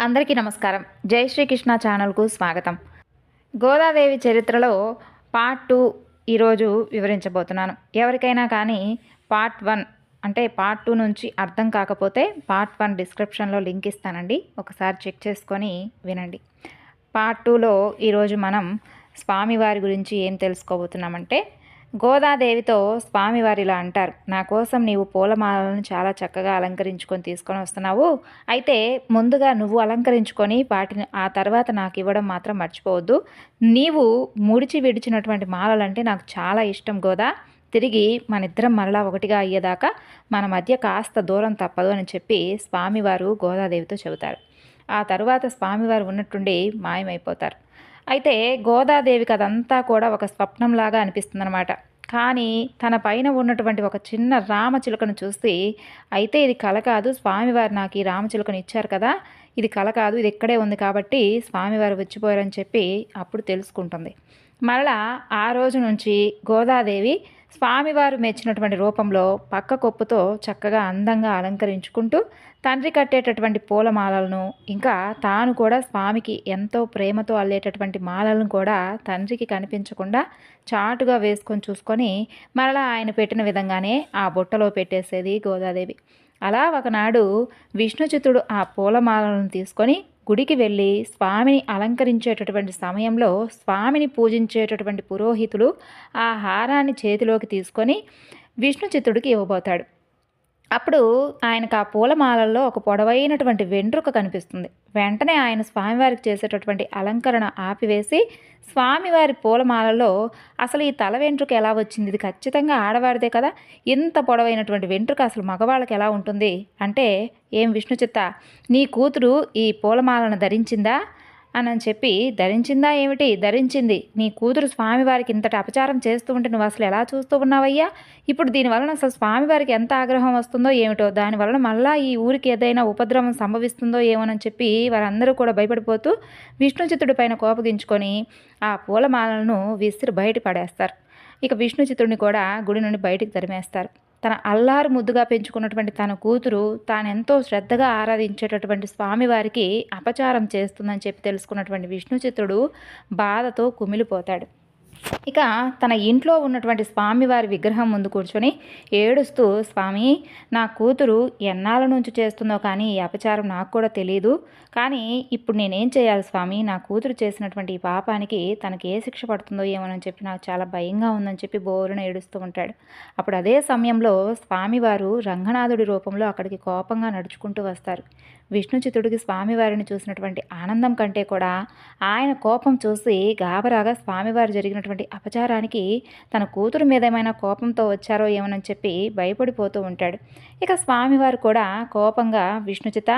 అందరికీ నమస్కారం. జై శ్రీకృష్ణ ఛానల్కు స్వాగతం. గోదాదేవి చరిత్రలో పార్ట్ 2 ఈరోజు వివరించబోతున్నాను. ఎవరికైనా కానీ పార్ట్ 1 అంటే పార్ట్ 2 నుంచి అర్థం కాకపోతే పార్ట్ 1 డిస్క్రిప్షన్లో లింక్ ఇస్తానండి, ఒకసారి చెక్ చేసుకొని వినండి. పార్ట్ 2లో ఈరోజు మనం స్వామివారి గురించి ఏం తెలుసుకోబోతున్నామంటే, గోదాదేవితో స్వామివారు ఇలా అంటారు, నా కోసం నీవు పూలమాలను చాలా చక్కగా అలంకరించుకొని తీసుకొని వస్తున్నావు, అయితే ముందుగా నువ్వు అలంకరించుకొని వాటిని ఆ తర్వాత నాకు ఇవ్వడం మాత్రం మర్చిపోవద్దు. నీవు ముడిచి విడిచినటువంటి మాలలంటే నాకు చాలా ఇష్టం గోదా, తిరిగి మన ఇద్దరం మరలా ఒకటిగా అయ్యేదాకా మన మధ్య కాస్త దూరం తప్పదు అని చెప్పి స్వామివారు గోదాదేవితో చెబుతారు. ఆ తరువాత స్వామివారు ఉన్నట్టుండి మాయమైపోతారు. అయితే గోదాదేవికి అదంతా కూడా ఒక స్వప్నంలాగా అనిపిస్తుందన్నమాట. కానీ తన పైన ఉన్నటువంటి ఒక చిన్న రామచిలుకను చూసి, అయితే ఇది కల కాదు, స్వామివారు నాకు ఈ రామచిలుకను ఇచ్చారు కదా, ఇది కల కాదు, ఇది ఇక్కడే ఉంది కాబట్టి స్వామివారు వచ్చిపోయారని చెప్పి అప్పుడు తెలుసుకుంటుంది. మరలా ఆ రోజు నుంచి గోదాదేవి స్వామివారు మెచ్చినటువంటి రూపంలో పక్క కొప్పుతో చక్కగా అందంగా అలంకరించుకుంటూ తండ్రి కట్టేటటువంటి పూలమాలలను, ఇంకా తాను కూడా స్వామికి ఎంతో ప్రేమతో అల్లేటటువంటి మాలలను కూడా తండ్రికి కనిపించకుండా చాటుగా వేసుకొని చూసుకొని మరలా ఆయన పెట్టిన విధంగానే ఆ బుట్టలో పెట్టేసేది గోదాదేవి. అలా ఒకనాడు విష్ణుచిత్తుడు ఆ పూలమాలను తీసుకొని గుడికి వెళ్ళి స్వామిని అలంకరించేటటువంటి సమయంలో స్వామిని పూజించేటటువంటి పురోహితులు ఆ హారాన్ని చేతిలోకి తీసుకొని విష్ణుచిత్తుడికి ఇవ్వబోతాడు. అప్పుడు ఆయనకు ఆ పూలమాలల్లో ఒక పొడవైనటువంటి వెంట్రుక కనిపిస్తుంది. వెంటనే ఆయన స్వామివారికి చేసేటటువంటి అలంకరణ ఆపివేసి, స్వామివారి పూలమాలలో అసలు ఈ తల వెంట్రుక ఎలా వచ్చింది, ఇది ఖచ్చితంగా ఆడవారిదే కదా, ఇంత పొడవైనటువంటి వెంట్రుక అసలు మగవాళ్ళకి ఎలా ఉంటుంది అంటే, ఏం విష్ణుచిత్త, నీ కూతురు ఈ పూలమాలను ధరించిందా అని చెప్పి, ధరించిందా ఏమిటి, ధరించింది, నీ కూతురు స్వామివారికి ఇంతటి అపచారం చేస్తూ ఉంటే నువ్వు అసలు ఎలా చూస్తూ ఉన్నావయ్యా, ఇప్పుడు దీనివలన అసలు స్వామివారికి ఎంత ఆగ్రహం వస్తుందో ఏమిటో, దానివలన మళ్ళా ఈ ఊరికి ఏదైనా ఉపద్రవం సంభవిస్తుందో ఏమోనని చెప్పి వారందరూ కూడా భయపడిపోతూ విష్ణుచిత్తుడి పైన కోపగించుకొని ఆ పూలమాలను విసిరి బయట పడేస్తారు. ఇక విష్ణుచిత్తుడిని కూడా గుడి నుండి బయటికి తరిమేస్తారు. తన అల్లారు ముద్దుగా పెంచుకున్నటువంటి తన కూతురు తానెంతో శ్రద్ధగా ఆరాధించేటటువంటి స్వామివారికి అపచారం చేస్తుందని చెప్పి తెలుసుకున్నటువంటి విష్ణుచిత్తుడు బాధతో కుమిలిపోతాడు. ఇక తన ఇంట్లో ఉన్నటువంటి స్వామివారి విగ్రహం ముందు కూర్చొని ఏడుస్తూ, స్వామి, నా కూతురు ఎన్నాళ్ళ నుంచి చేస్తుందో కానీ ఈ అపచారం నాకు కూడా తెలియదు, కానీ ఇప్పుడు నేనేం చేయాలి స్వామి, నా కూతురు చేసినటువంటి ఈ పాపానికి తనకి ఏ శిక్ష పడుతుందో ఏమోనని చెప్పి నాకు చాలా భయంగా ఉందని చెప్పి బోరున ఏడుస్తూ ఉంటాడు. అప్పుడు అదే సమయంలో స్వామివారు రంగనాథుడి రూపంలో అక్కడికి కోపంగా నడుచుకుంటూ వస్తారు. విష్ణుచిత్తుడికి స్వామివారిని చూసినటువంటి ఆనందం కంటే కూడా ఆయన కోపం చూసి గాబరాగా స్వామివారు జరిగినటువంటి అపచారానికి తన కూతురు మీద ఏమైనా కోపంతో వచ్చారో ఏమోనని చెప్పి భయపడిపోతూ ఉంటాడు. ఇక స్వామివారు కూడా కోపంగా, విష్ణుచిత్త,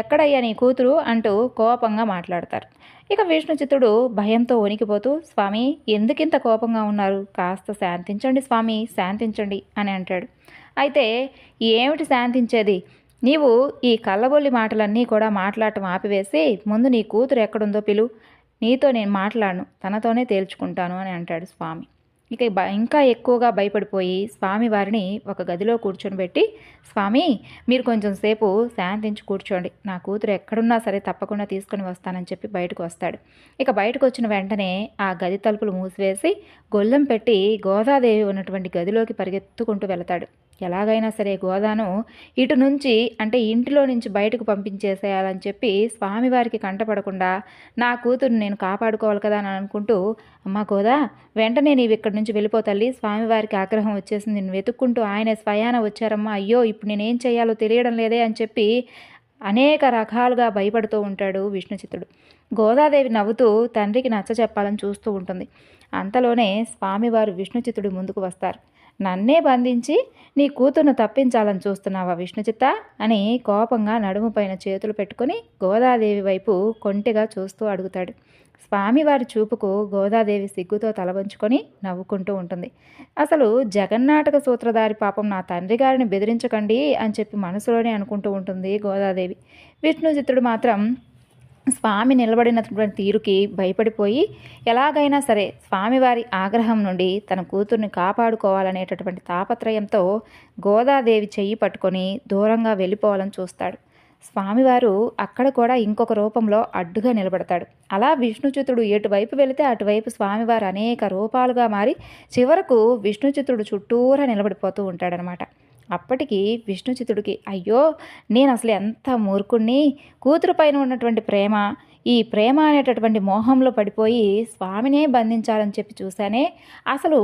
ఎక్కడయ్యా నీ కూతురు అంటూ కోపంగా మాట్లాడతారు. ఇక విష్ణుచిత్తుడు భయంతో వణికిపోతూ, స్వామి, ఎందుకింత కోపంగా ఉన్నారు, కాస్త శాంతించండి స్వామి, శాంతించండి అని అంటాడు. అయితే ఏమిటి శాంతించేది, నీవు ఈ కళ్ళబొల్లి మాటలన్నీ కూడా మాట్లాడటం ఆపివేసి ముందు నీ కూతురు ఎక్కడుందో పిలు, నీతో నేను మాట్లాడను, తనతోనే తేల్చుకుంటాను అని అంటాడు స్వామి. ఇక ఇంకా ఎక్కువగా భయపడిపోయి స్వామివారిని ఒక గదిలో కూర్చొని పెట్టి, స్వామి, మీరు కొంచెం సేపు శాంతించి కూర్చోండి, నా కూతురు ఎక్కడున్నా సరే తప్పకుండా తీసుకొని వస్తానని చెప్పి బయటకు వస్తాడు. ఇక బయటకు వచ్చిన వెంటనే ఆ గది తలుపులు మూసివేసి గొల్లెం పెట్టి గోదాదేవి ఉన్నటువంటి గదిలోకి పరిగెత్తుకుంటూ వెళతాడు. ఎలాగైనా సరే గోదాను ఇటు నుంచి అంటే ఇంటిలో నుంచి బయటకు పంపించేసేయాలని చెప్పి స్వామివారికి కంటపడకుండా నా కూతురు నేను కాపాడుకోవాలి కదా అని అనుకుంటూ, అమ్మ గోదా, వెంటనే నీవు ఇక్కడి నుంచి వెళ్ళిపో తల్లి, స్వామివారికి ఆగ్రహం వచ్చేసింది, నేను వెతుక్కుంటూ ఆయనే స్వయాన వచ్చారమ్మా, అయ్యో ఇప్పుడు నేనేం చేయాలో తెలియడం లేదే అని చెప్పి అనేక రకాలుగా భయపడుతూ ఉంటాడు విష్ణుచిత్తుడు. గోదాదేవి నవ్వుతూ తండ్రికి నచ్చ చెప్పాలని చూస్తూ ఉంటుంది. అంతలోనే స్వామివారు విష్ణుచిత్తుడి ముందుకు వస్తారు. నన్నే బంధించి నీ కూతురును తప్పించాలని చూస్తున్నావా విష్ణుచిత్త అని కోపంగా నడుము పైన చేతులు పెట్టుకుని గోదాదేవి వైపు కొంటెగా చూస్తూ అడుగుతాడు. స్వామివారి చూపుకు గోదాదేవి సిగ్గుతో తలవంచుకొని నవ్వుకుంటూ ఉంటుంది. అసలు జగన్నాటక సూత్రధారి పాపం నా తండ్రి గారిని బెదిరించకండి అని చెప్పి మనసులోనే అనుకుంటూ ఉంటుంది గోదాదేవి. విష్ణుచిత్తుడు మాత్రం స్వామి నిలబడినటువంటి తీరుకి భయపడిపోయి ఎలాగైనా సరే స్వామివారి ఆగ్రహం నుండి తన కూతుర్ని కాపాడుకోవాలనేటటువంటి తాపత్రయంతో గోదాదేవి చెయ్యి పట్టుకొని దూరంగా వెళ్ళిపోవాలని చూస్తాడు. స్వామివారు అక్కడ కూడా ఇంకొక రూపంలో అడ్డుగా నిలబడతాడు. అలా విష్ణుచిత్తుడు ఎటువైపు వెళితే అటువైపు స్వామివారు అనేక రూపాలుగా మారి చివరకు విష్ణుచిత్తుడు చుట్టూరా నిలబడిపోతూ ఉంటాడనమాట. అప్పటికి విష్ణుచిత్తుడికి అయ్యో, నేను అసలు ఎంత మూర్ఖుణ్ణి, కూతురు పైన ఉన్నటువంటి ప్రేమ, ఈ ప్రేమ అనేటటువంటి మోహంలో పడిపోయి స్వామినే బంధించాలని చెప్పి చూశానే, అసలు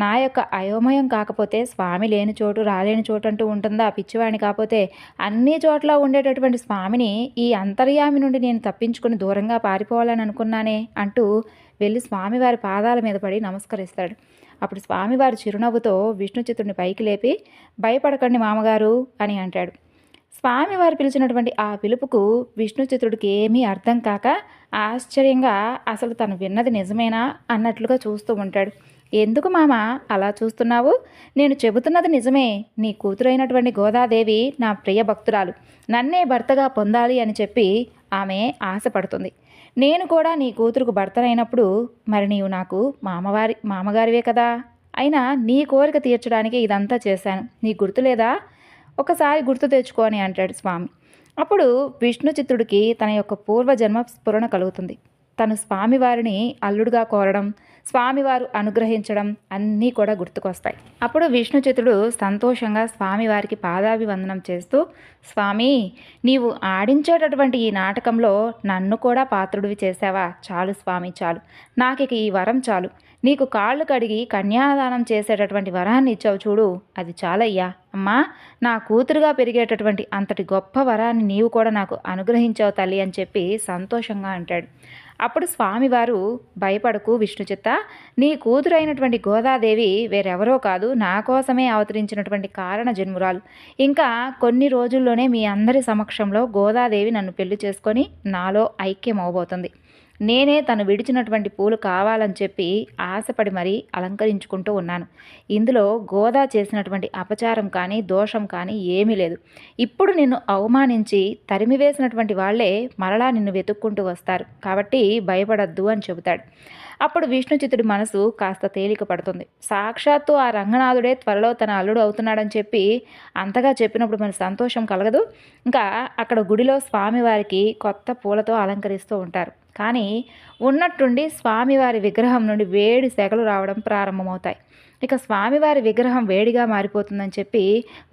నా యొక్క అయోమయం కాకపోతే స్వామి లేని చోటు రాలేని చోటు అంటూ ఉంటుందా, పిచ్చివాడిని కాకపోతే అన్ని చోట్ల ఉండేటటువంటి స్వామిని ఈ అంతర్యామి నుండి నేను తప్పించుకుని దూరంగా పారిపోవాలని అనుకున్నానే అంటూ వెళ్ళి స్వామివారి పాదాల మీద పడి నమస్కరిస్తాడు. అప్పుడు స్వామివారి చిరునవ్వుతో విష్ణుచిత్తుడిని పైకి లేపి భయపడకండి మామగారు అని అంటాడు. స్వామివారు పిలిచినటువంటి ఆ పిలుపుకు విష్ణుచిత్తుడికి ఏమీ అర్థం కాక ఆశ్చర్యంగా అసలు తను విన్నది నిజమేనా అన్నట్లుగా చూస్తూ ఉంటాడు. ఎందుకు మామ అలా చూస్తున్నావు? నేను చెబుతున్నది నిజమే. నీ కూతురైనటువంటి గోదాదేవి నా ప్రియ భక్తురాలు, నన్నే భర్తగా పొందాలి అని చెప్పి ఆమె ఆశపడుతుంది. నేను కూడా నీ కూతురుకు భర్తనైనప్పుడు మరి నీవు నాకు మామగారివే కదా. అయినా నీ కోరిక తీర్చడానికి ఇదంతా చేశాను, నీ గుర్తులేదా? ఒకసారి గుర్తు తెచ్చుకో అని అంటాడు స్వామి. అప్పుడు విష్ణుచిత్తుడికి తన యొక్క పూర్వజన్మ స్ఫురణ కలుగుతుంది. తను స్వామివారిని అల్లుడుగా కోరడం, స్వామివారు అనుగ్రహించడం అన్నీ కూడా గుర్తుకొస్తాయి. అప్పుడు విష్ణుచిత్తుడు సంతోషంగా స్వామివారికి పాదాభివందనం చేస్తూ, స్వామి, నీవు ఆడించేటటువంటి ఈ నాటకంలో నన్ను కూడా పాత్రుడివి చేశావా? చాలు స్వామి, చాలు. నాకిక ఈ వరం చాలు. నీకు కాళ్ళు కడిగి కన్యాదానం చేసేటటువంటి వరాన్ని ఇచ్చావు చూడు, అది చాలయ్యా. అమ్మా, నా కూతురుగా పెరిగేటటువంటి అంతటి గొప్ప వరాన్ని నీవు కూడా నాకు అనుగ్రహించావు తల్లి అని చెప్పి సంతోషంగా అంటాడు. అప్పుడు స్వామివారు, భయపడకు విష్ణుచిత్త, నీ కూతురైనటువంటి గోదాదేవి వేరెవరో కాదు, నా కోసమే అవతరించినటువంటి కారణ జన్మురాలు. ఇంకా కొన్ని రోజుల్లోనే మీ అందరి సమక్షంలో గోదాదేవి నన్ను పెళ్లి చేసుకొని నాలో ఐక్యమవబోతుంది. నేనే తను విడిచినటువంటి పూలు కావాలని చెప్పి ఆశపడి మరీ అలంకరించుకుంటూ ఉన్నాను. ఇందులో గోదా చేసినటువంటి అపచారం కానీ దోషం కానీ ఏమీ లేదు. ఇప్పుడు నిన్ను అవమానించి తరిమివేసినటువంటి వాళ్లే మరలా నిన్ను వెతుక్కుంటూ వస్తారు, కాబట్టి భయపడద్దు అని చెబుతాడు. అప్పుడు విష్ణుచిత్తుడి మనసు కాస్త తేలిక పడుతుంది. సాక్షాత్తు ఆ రంగనాథుడే త్వరలో తన అల్లుడు అవుతున్నాడని చెప్పి అంతగా చెప్పినప్పుడు మన సంతోషం కలగదు. ఇంకా అక్కడ గుడిలో స్వామివారికి కొత్త పూలతో అలంకరిస్తూ ఉంటారు. కానీ ఉన్నట్టుండి స్వామివారి విగ్రహం నుండి వేడి సెగలు రావడం ప్రారంభమవుతాయి. ఇక స్వామివారి విగ్రహం వేడిగా మారిపోతుందని చెప్పి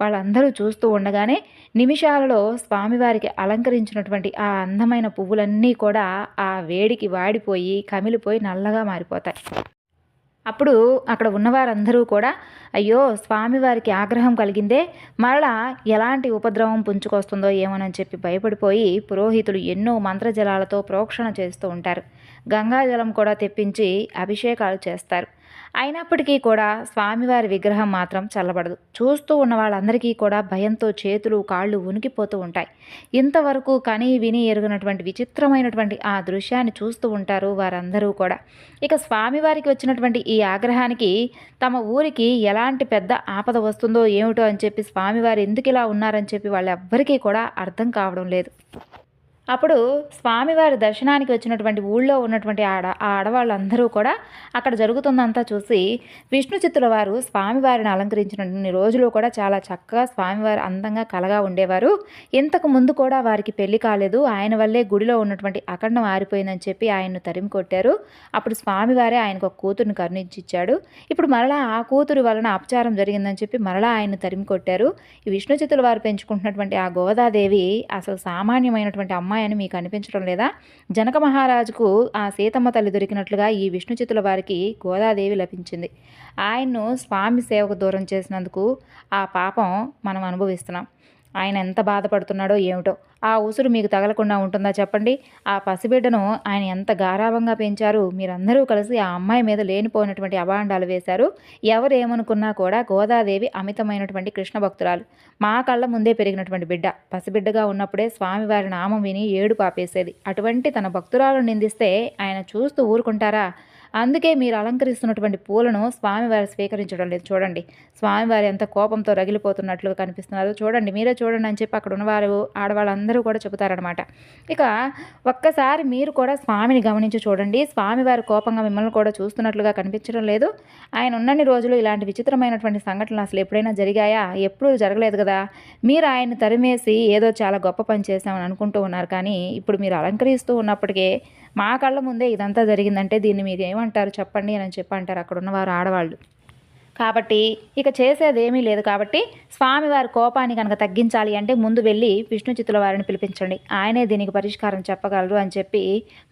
వాళ్ళందరూ చూస్తూ ఉండగానే నిమిషాలలో స్వామివారికి అలంకరించినటువంటి ఆ అందమైన పువ్వులన్నీ కూడా ఆ వేడికి వాడిపోయి కమిలిపోయి నల్లగా మారిపోతాయి. అప్పుడు అక్కడ ఉన్నవారందరూ కూడా అయ్యో, స్వామివారికి ఆగ్రహం కలిగిందే, మరలా ఎలాంటి ఉపద్రవం పుంజుకొస్తుందో ఏమోనని చెప్పి భయపడిపోయి పురోహితులు ఎన్నో మంత్రజలాలతో ప్రోక్షణ చేస్తూ ఉంటారు. గంగాజలం కూడా తెప్పించి అభిషేకాలు చేస్తారు. అయినప్పటికీ కూడా స్వామివారి విగ్రహం మాత్రం చల్లబడదు. చూస్తూ ఉన్న వాళ్ళందరికీ కూడా భయంతో చేతులు కాళ్ళు ఉనికిపోతూ ఉంటాయి. ఇంతవరకు కని విని ఎరుగినటువంటి విచిత్రమైనటువంటి ఆ దృశ్యాన్ని చూస్తూ ఉంటారు వారందరూ కూడా. ఇక స్వామివారికి వచ్చినటువంటి ఈ ఆగ్రహానికి తమ ఊరికి ఎలాంటి పెద్ద ఆపద వస్తుందో ఏమిటో అని చెప్పి స్వామివారు ఎందుకు ఇలా ఉన్నారని చెప్పి వాళ్ళెవ్వరికీ కూడా అర్థం కావడం లేదు. అప్పుడు స్వామివారి దర్శనానికి వచ్చినటువంటి ఊళ్ళో ఉన్నటువంటి ఆ ఆడవాళ్ళందరూ కూడా అక్కడ జరుగుతుందంతా చూసి విష్ణుచిత్తుల వారు స్వామివారిని అలంకరించిన రోజులు కూడా చాలా చక్కగా స్వామివారు అందంగా కలగా ఉండేవారు. ఇంతకు ముందు కూడా వారికి పెళ్లి కాలేదు, ఆయన వల్లే గుడిలో ఉన్నటువంటి అఖండం ఆరిపోయిందని చెప్పి ఆయన్ను తరిమి కొట్టారు. అప్పుడు స్వామివారే ఆయనకు ఒక కూతురుని కరుణించిచ్చాడు. ఇప్పుడు మరలా ఆ కూతురు వలన అపచారం జరిగిందని చెప్పి మరలా ఆయన్ను తరిమి కొట్టారు. ఈ విష్ణుచిత్తుల వారు పెంచుకుంటున్నటువంటి ఆ గోదాదేవి అసలు సామాన్యమైనటువంటి అమ్మాయి అని మీకు అనిపించడం లేదా? జనక మహారాజుకు ఆ సీతమ్మ తల్లి దొరికినట్లుగా ఈ విష్ణుచిత్తుల వారికి గోదాదేవి లభించింది. ఆయన్ను స్వామి సేవకు దూరం చేసినందుకు ఆ పాపం మనం అనుభవిస్తున్నాం. ఆయన ఎంత బాధపడుతున్నాడో ఏమిటో. ఆ ఉసురు మీకు తగలకుండా ఉంటుందా చెప్పండి? ఆ పసిబిడ్డను ఆయన ఎంత గారాభంగా పెంచారు. మీరందరూ కలిసి ఆ అమ్మాయి మీద లేనిపోయినటువంటి అభాండాలు వేశారు. ఎవరేమనుకున్నా కూడా గోదాదేవి అమితమైనటువంటి కృష్ణ భక్తురాలు. మా కళ్ళ ముందే పెరిగినటువంటి బిడ్డ. పసిబిడ్డగా ఉన్నప్పుడే స్వామివారి నామం విని ఏడు పాపేసేది. అటువంటి తన భక్తురాలను నిందిస్తే ఆయన చూస్తూ ఊరుకుంటారా? అందుకే మీరు అలంకరిస్తున్నటువంటి పూలను స్వామివారు స్వీకరించడం లేదు. చూడండి స్వామివారు ఎంత కోపంతో రగిలిపోతున్నట్లుగా కనిపిస్తున్నారు, చూడండి మీరే చూడండి అని చెప్పి అక్కడ ఉన్నవారు ఆడవాళ్ళందరూ కూడా చెబుతారనమాట. ఇక ఒక్కసారి మీరు కూడా స్వామిని గమనించి చూడండి, స్వామివారి కోపంగా మిమ్మల్ని కూడా చూస్తున్నట్లుగా కనిపించడం లేదు. ఆయన ఉన్నన్ని రోజులు ఇలాంటి విచిత్రమైనటువంటి సంఘటనలు అసలు ఎప్పుడైనా జరిగాయా? ఎప్పుడూ జరగలేదు కదా. మీరు ఆయన్ని తరిమేసి ఏదో చాలా గొప్ప పని చేశామని అనుకుంటూ ఉన్నారు, కానీ ఇప్పుడు మీరు అలంకరిస్తూ ఉన్నప్పటికే మా కళ్ళ ముందే ఇదంతా జరిగిందంటే దీన్ని మీరు ఏమంటారు చెప్పండి అని చెప్పి అంటారు అక్కడ ఉన్నవారు ఆడవాళ్ళు. కాబట్టి ఇక చేసేదేమీ లేదు. కాబట్టి స్వామివారి కోపాన్ని కనుక తగ్గించాలి అంటే ముందు వెళ్ళి విష్ణు చిత్తుల వారిని పిలిపించండి, ఆయనే దీనికి పరిష్కారం చెప్పగలరు అని చెప్పి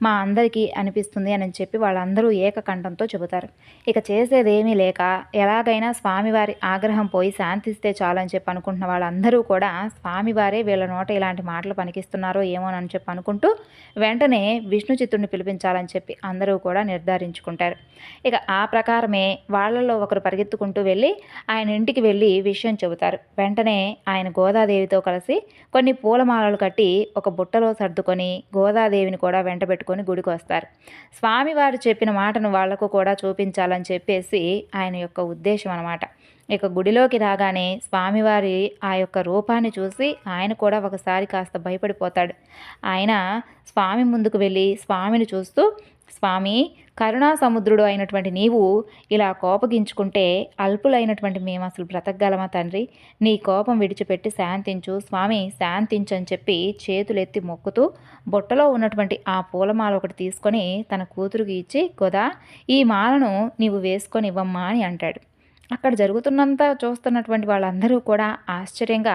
మా అందరికీ అనిపిస్తుంది అని చెప్పి వాళ్ళందరూ ఏకకంఠంతో చెబుతారు. ఇక చేసేదేమీ లేక ఎలాగైనా స్వామివారి ఆగ్రహం పోయి శాంతిస్తే చాలని చెప్పి అనుకుంటున్న వాళ్ళందరూ కూడా స్వామివారే వీళ్ళ నోట ఇలాంటి మాటలు పనికిస్తున్నారో ఏమోనని చెప్పి అనుకుంటూ వెంటనే విష్ణు చిత్తుడిని పిలిపించాలని చెప్పి అందరూ కూడా నిర్ధారించుకుంటారు. ఇక ఆ ప్రకారమే వాళ్ళల్లో ఒకరు పరిగెత్తుకుంటూ వెళ్ళి ఆయన ఇంటికి వెళ్ళి విషయం చెబుతారు. వెంటనే ఆయన గోదాదేవితో కలిసి కొన్ని పూలమాలలు కట్టి ఒక బుట్టలో సర్దుకొని గోదాదేవిని కూడా వెంటబెట్టుకొని గుడికి వస్తారు. స్వామివారు చెప్పిన మాటను వాళ్లకు కూడా చూపించాలని చెప్పేసి ఆయన యొక్క ఉద్దేశం అన్నమాట. ఇక గుడిలోకి రాగానే స్వామివారి ఆ యొక్క రూపాన్ని చూసి ఆయన కూడా ఒకసారి కాస్త భయపడిపోతాడు. ఆయన స్వామి ముందుకు వెళ్ళి స్వామిని చూస్తూ, స్వామి, కరుణా సముద్రుడు అయినటువంటి నీవు ఇలా కోపగించుకుంటే అల్పులైనటువంటి మేము అసలు బ్రతకగలమా తండ్రి? నీ కోపం విడిచిపెట్టి శాంతించు స్వామి, శాంతించు అని చెప్పి చేతులెత్తి మొక్కుతూ బుట్టలో ఉన్నటువంటి ఆ పూలమాల ఒకటి తీసుకొని తన కూతురుకి ఇచ్చి, గోదా, ఈ మాలను నీవు వేసుకొని ఇవ్వమ్మా అని అంటాడు. అక్కడ జరుగుతున్నంత చూస్తున్నటువంటి వాళ్ళందరూ కూడా ఆశ్చర్యంగా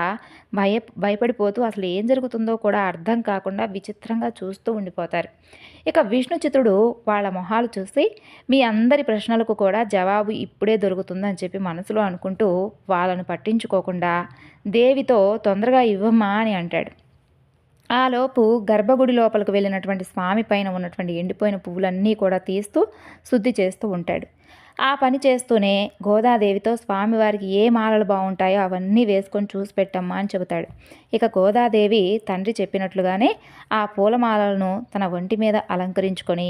భయపడిపోతూ అసలు ఏం జరుగుతుందో కూడా అర్థం కాకుండా విచిత్రంగా చూస్తూ ఉండిపోతారు. ఇక విష్ణు చిత్తుడు వాళ్ళ మొహాలు చూసి మీ అందరి ప్రశ్నలకు కూడా జవాబు ఇప్పుడే దొరుకుతుందని చెప్పి మనసులో అనుకుంటూ వాళ్ళను పట్టించుకోకుండా దేవితో తొందరగా ఇవ్వమ్మా అని అంటాడు. ఆలోపు గర్భగుడి లోపలికి వెళ్ళినటువంటి స్వామి పైన ఉన్నటువంటి ఎండిపోయిన పువ్వులన్నీ కూడా తీస్తూ శుద్ధి చేస్తూ ఉంటాడు. ఆ పని చేస్తూనే గోదాదేవితో స్వామివారికి ఏ మాలలు బాగుంటాయో అవన్నీ వేసుకొని చూసి పెట్టమ్మా అని చెబుతాడు. ఇక గోదాదేవి తండ్రి చెప్పినట్లుగానే ఆ పూలమాలలను తన ఒంటి మీద అలంకరించుకొని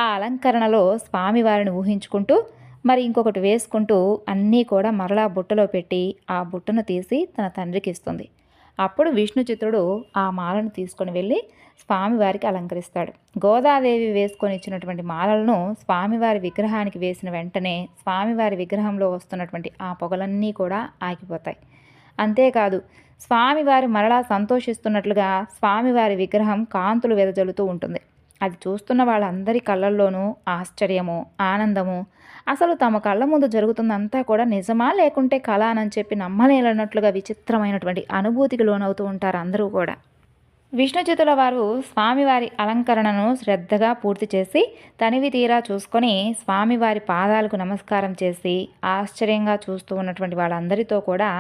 ఆ అలంకరణలో స్వామివారిని ఊహించుకుంటూ మరి ఇంకొకటి వేసుకుంటూ అన్నీ కూడా మరలా బుట్టలో పెట్టి ఆ బుట్టను తీసి తన తండ్రికి ఇస్తుంది. అప్పుడు విష్ణు చిత్రుడు ఆ మాలను తీసుకొని వెళ్ళి స్వామివారికి అలంకరిస్తాడు. గోదాదేవి వేసుకొని ఇచ్చినటువంటి మాలలను స్వామివారి విగ్రహానికి వేసిన వెంటనే స్వామివారి విగ్రహంలో వస్తున్నటువంటి ఆ పొగలన్నీ కూడా ఆగిపోతాయి. అంతేకాదు స్వామివారి మరలా సంతోషిస్తున్నట్లుగా స్వామివారి విగ్రహం కాంతులు వెదజల్లుతూ ఉంటుంది. అది చూస్తున్న వాళ్ళందరి కళ్ళల్లోనూ ఆశ్చర్యము, ఆనందము, అసలు తమ కళ్ళ ముందు జరుగుతుందంతా కూడా నిజమా లేకుంటే కళ అని చెప్పి నమ్మలేనట్లుగా విచిత్రమైనటువంటి అనుభూతికి లోనవుతూ ఉంటారు అందరూ కూడా. విష్ణు చిత్తుల వారు స్వామివారి అలంకరణను శ్రద్ధగా పూర్తి చేసి తనివి తీరా చూసుకొని స్వామివారి పాదాలకు నమస్కారం చేసి ఆశ్చర్యంగా చూస్తూ ఉన్నటువంటి వాళ్ళందరితో కూడా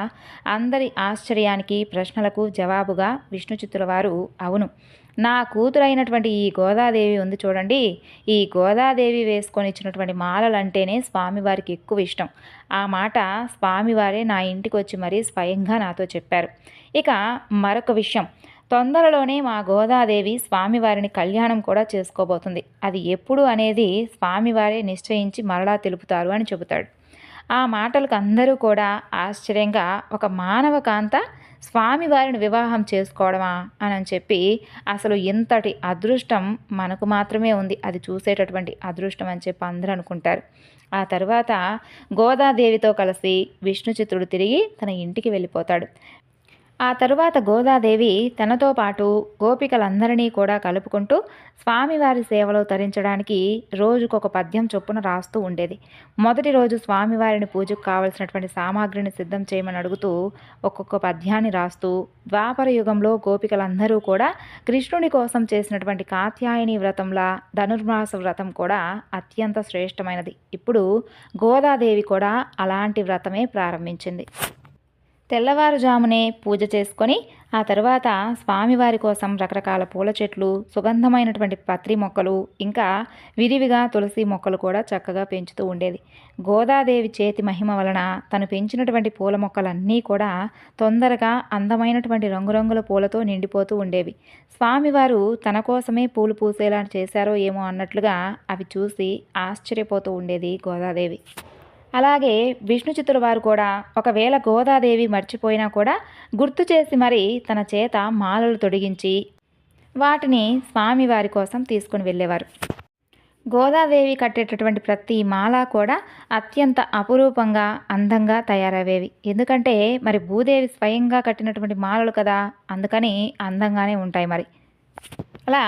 అందరి ఆశ్చర్యానికి ప్రశ్నలకు జవాబుగా విష్ణు చిత్తుల వారు, అవును, నా కూతురైనటువంటి ఈ గోదాదేవి ఉంది చూడండి, ఈ గోదాదేవి వేసుకొని ఇచ్చినటువంటి మాలలంటేనే స్వామివారికి ఎక్కువ ఇష్టం. ఆ మాట స్వామివారే నా ఇంటికి వచ్చి మరీ స్వయంగా నాతో చెప్పారు. ఇక మరొక విషయం, తొందరలోనే మా గోదాదేవి స్వామివారిని కళ్యాణం కూడా చేసుకోబోతుంది. అది ఎప్పుడు అనేది స్వామివారే నిశ్చయించి మరలా తెలుపుతారు అని చెబుతాడు. ఆ మాటలకు అందరూ కూడా ఆశ్చర్యంగా, ఒక మానవ కాంత స్వామివారిని వివాహం చేసుకోవడమా అని చెప్పి అసలు ఇంతటి అదృష్టం మనకు మాత్రమే ఉంది, అది చూసేటటువంటి అదృష్టం అని చెప్పి అందరూ అనుకుంటారు. ఆ తర్వాత గోదాదేవితో కలిసి విష్ణు చిత్రుడు తిరిగి తన ఇంటికి వెళ్ళిపోతాడు. ఆ తరువాత గోదాదేవి తనతో పాటు గోపికలందరినీ కూడా కలుపుకుంటూ స్వామివారి సేవలో తరించడానికి రోజుకొక పద్యం చొప్పున రాస్తూ ఉండేది. మొదటి రోజు స్వామివారిని పూజకు కావలసినటువంటి సామాగ్రిని సిద్ధం చేయమని అడుగుతూ ఒక్కొక్క పద్యాన్ని రాస్తూ, ద్వాపర యుగంలో గోపికలందరూ కూడా కృష్ణుడి కోసం చేసినటువంటి కాత్యాయని వ్రతంలా ధనుర్మాస వ్రతం కూడా అత్యంత శ్రేష్టమైనది. ఇప్పుడు గోదాదేవి కూడా అలాంటి వ్రతమే ప్రారంభించింది. తెల్లవారుజామునే పూజ చేసుకొని ఆ తరువాత స్వామివారి కోసం రకరకాల పూల చెట్లు, సుగంధమైనటువంటి పత్రి మొక్కలు, ఇంకా విరివిగా తులసి మొక్కలు కూడా చక్కగా పెంచుతూ ఉండేది. గోదాదేవి చేతి మహిమ వలన తను పెంచినటువంటి పూల మొక్కలన్నీ కూడా తొందరగా అందమైనటువంటి రంగురంగుల పూలతో నిండిపోతూ ఉండేవి. స్వామివారు తన కోసమే పూలు పూసేలా చేశారో ఏమో అన్నట్లుగా అవి చూసి ఆశ్చర్యపోతూ ఉండేది గోదాదేవి. అలాగే విష్ణు చిత్తుల వారు కూడా ఒకవేళ గోదాదేవి మర్చిపోయినా కూడా గుర్తు చేసి మరి తన చేత మాలలు తొడిగించి వాటిని స్వామివారి కోసం తీసుకుని వెళ్ళేవారు. గోదాదేవి కట్టేటటువంటి ప్రతి మాల కూడా అత్యంత అపురూపంగా అందంగా తయారయ్యేవి. ఎందుకంటే మరి భూదేవి స్వయంగా కట్టినటువంటి మాలలు కదా, అందుకని అందంగానే ఉంటాయి. మరి అలా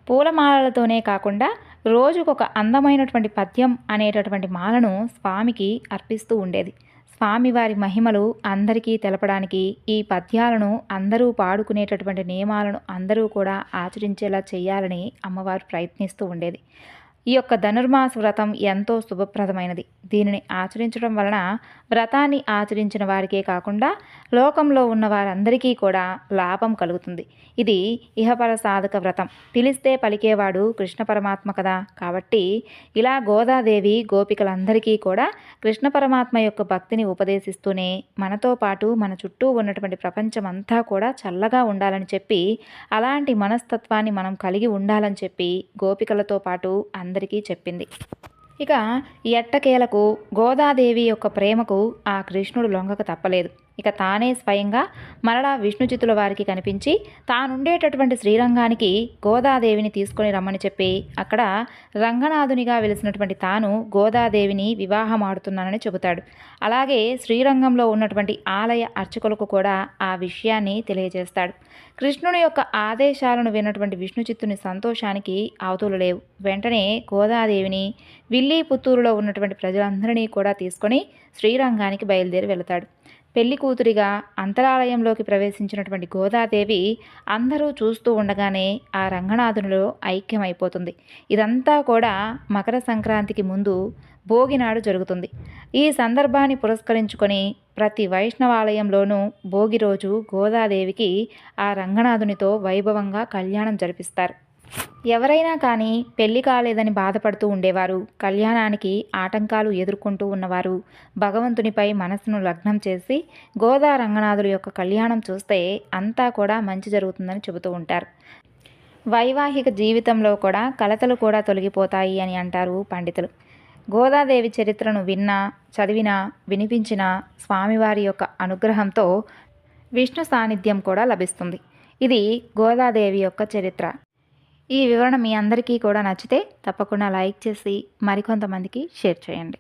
పూలమాలలతోనే కాకుండా రోజుకొక అందమైనటువంటి పద్యం అనేటటువంటి మాలను స్వామికి అర్పిస్తూ ఉండేది. స్వామివారి మహిమలు అందరికీ తెలపడానికి ఈ పద్యాలను అందరూ పాడుకునేటటువంటి నియమాలను అందరూ కూడా ఆచరించేలా చేయాలని అమ్మవారు ప్రయత్నిస్తూ ఉండేది. ఈ యొక్క ధనుర్మాస వ్రతం ఎంతో శుభప్రదమైనది. దీనిని ఆచరించడం వలన వ్రతాన్ని ఆచరించిన వారికే కాకుండా లోకంలో ఉన్న వారందరికీ కూడా లాభం కలుగుతుంది. ఇది ఇహపర సాధక వ్రతం. పిలిస్తే పలికేవాడు కృష్ణ పరమాత్మ కదా. కాబట్టి ఇలా గోదాదేవి గోపికలందరికీ కూడా కృష్ణ పరమాత్మ యొక్క భక్తిని ఉపదేశిస్తూనే మనతో పాటు మన చుట్టూ ఉన్నటువంటి ప్రపంచమంతా కూడా చల్లగా ఉండాలని చెప్పి, అలాంటి మనస్తత్వాన్ని మనం కలిగి ఉండాలని చెప్పి గోపికలతో పాటు అందరికీ చెప్పింది. ఇక ఎట్టకేలకు గోదాదేవి యొక్క ప్రేమకు ఆ కృష్ణుడు లొంగక తప్పలేదు. ఇక తానే స్వయంగా మరలా విష్ణుచిత్తుల వారికి కనిపించి తానుండేటటువంటి శ్రీరంగానికి గోదాదేవిని తీసుకొని రమ్మని చెప్పి అక్కడ రంగనాథునిగా వెలిసినటువంటి తాను గోదాదేవిని వివాహం ఆడుతున్నానని చెబుతాడు. అలాగే శ్రీరంగంలో ఉన్నటువంటి ఆలయ అర్చకులకు కూడా ఆ విషయాన్ని తెలియజేస్తాడు. కృష్ణుని యొక్క ఆదేశాలను విన్నటువంటి విష్ణుచిత్తుని సంతోషానికి అవతులు లేవు. వెంటనే గోదాదేవిని విల్లీపుత్తూరులో ఉన్నటువంటి ప్రజలందరినీ కూడా తీసుకొని శ్రీరంగానికి బయలుదేరి వెళతాడు. పెళ్లి కూతురిగా అంతరాలయంలోకి ప్రవేశించినటువంటి గోదాదేవి అందరూ చూస్తూ ఉండగానే ఆ రంగనాథునిలో ఐక్యమైపోతుంది. ఇదంతా కూడా మకర సంక్రాంతికి ముందు భోగినాడు జరుగుతుంది. ఈ సందర్భాన్ని పురస్కరించుకొని ప్రతి వైష్ణవాలయంలోనూ భోగి రోజు గోదాదేవికి ఆ రంగనాథునితో వైభవంగా కళ్యాణం జరిపిస్తారు. ఎవరైనా కానీ పెళ్లి కాలేదని బాధపడుతూ ఉండేవారు, కళ్యాణానికి ఆటంకాలు ఎదుర్కొంటూ ఉన్నవారు భగవంతునిపై మనసును లగ్నం చేసి గోదా రంగనాథుల యొక్క కళ్యాణం చూస్తే అంతా కూడా మంచి జరుగుతుందని చెబుతూ ఉంటారు. వైవాహిక జీవితంలో కూడా కలతలు కూడా తొలగిపోతాయి అని అంటారు పండితులు. గోదాదేవి చరిత్రను విన్నా, చదివినా, వినిపించిన స్వామివారి యొక్క అనుగ్రహంతో విష్ణు సాన్నిధ్యం కూడా లభిస్తుంది. ఇది గోదాదేవి యొక్క చరిత్ర. ఈ వివరణ మీ అందరికీ కూడా నచ్చితే తప్పకుండా లైక్ చేసి మరికొంతమందికి షేర్ చేయండి.